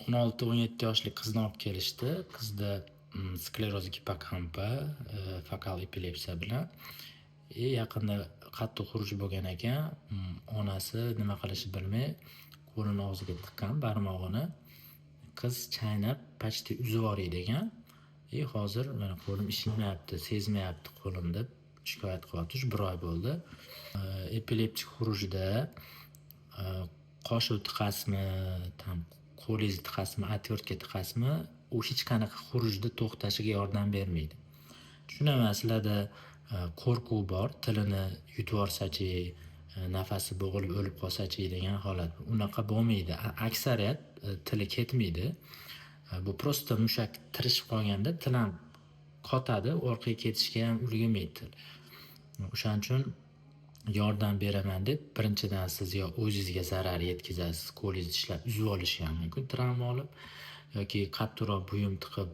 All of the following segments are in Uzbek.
16-17 yoshli qizni olib kelishdi. Qizda skleroz gipokampa, fokal epilepsiya bilan yaqinda qattiq xuruj bo'lgan ekan. Onasi nima qilishni bilmay qo'lini og'ziga tiqqan barmog'ini. Qiz chaynab почти uzib yuboradi ekan. Hozir mana qo'lim ishlayapti, sezmayapti qo'lim deb shikoyat qilyapti. 1 oy bo'ldi. Epileptik xurujda qosh tiqasimi, qo'lingiz tiqasimi, atvertka tiqasimi, u hech qanaqa xurujni to'xtashiga yordam bermaydi. Tushunaman, sizlarda qo'rquv bor, tilini yutib yuborsachi, nafasi bo'g'ilib o'lib qolsachi degan holat. Unaqa bo'lmaydi. Aksariyat tili ketmaydi. Bu prosta mushak tirishib qolganda til ham qotadi, orqaga ketishga ham ulgurmaydi. O'shaning uchun yordam beraman deb birinchidan siz yo o'zingizga zarar yetkazasiz, qo'lingizni tishlab uzib olishi ham mumkin, travma olib, yoki qattiqroq buyum tiqib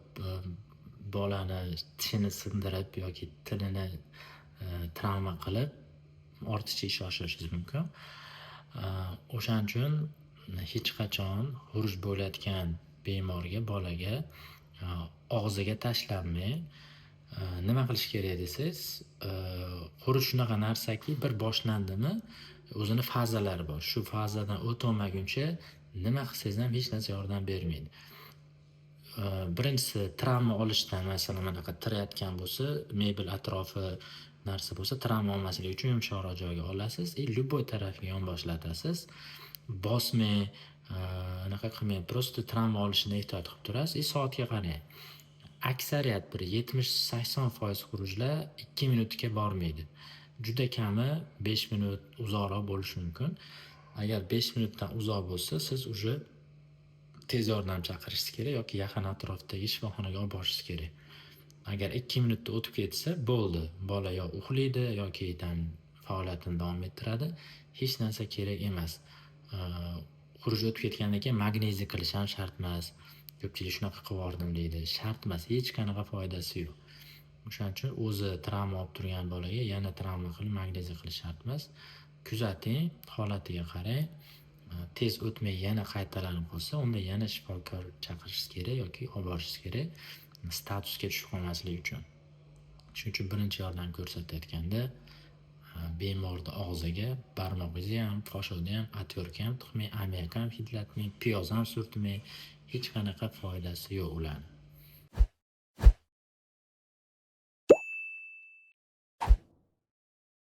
bolani tishini sindirib yoki tilini travma qilib ortiqcha ish oshirishingiz mumkin. O'shaning uchun hech qachon xuruj bo'layotgan bemorga, bolaga og'ziga tashlanmay, nima qilish kerak desangiz, xuruj shunaqa narsaki, bir boshlandimi, o'zini fazalari bor. Shu fazadan o'tolmaguncha nima qilsangiz ham hech narsa yordam bermaydi. Birinchisi travma olishdan, masalan, manaqa tirayotgan bo'lsa, mebel atrofi narsa bo'lsa, travma olmasligi uchun yumshoqroq joyga olasiz, любой tarafga yonboshlatasiz. Bosmay, anaqa qilmay, prosta travma olishini ehtiyot qilib turasiz. Soatga qarang. Aksariyat bir 70-80% xurujlar 2 minutga bormaydi. Juda kami 5 minut uzoqroq bo'lishi mumkin. Agar 5 minutdan uzoq bo'lsa, siz uje tez yordam chaqirishingiz kerak yoki yaqin atrofdagi shifoxonaga olib borishingiz kerak. Agar 2 minutda o'tib ketsa, bo'ldi. Bola yo uxlaydi yoki faoliyatini davom ettiradi. Hech narsa kerak emas. Xuruj o'tib ketgandan keyin magneziy qilish ham shart emas. Ko'pchilik shunaqa qilib yubordim deydi. Shart emas, hech qanaqa foydasi yo'q. O'shaning uchun o'zi travma olib turgan bolaga yana travma qilib magneziy qilish shart emas. Kuzating, holatiga qarang. Tez o'tmay yana qaytalanib qolsa, unda yana shifokor chaqirishingiz kerak yoki olib borishingiz kerak, statusga tushib qolmasligi uchun. Shuning uchun birinchi yordam ko'rsatayotganda bemorni og'ziga barmog'ingizni ham, qoshiqni ham, atverka ham tiqmay, ammiak ham hidlatmang, piyoz ham surtmang, hech qanaqa foydasi yo'q ularning.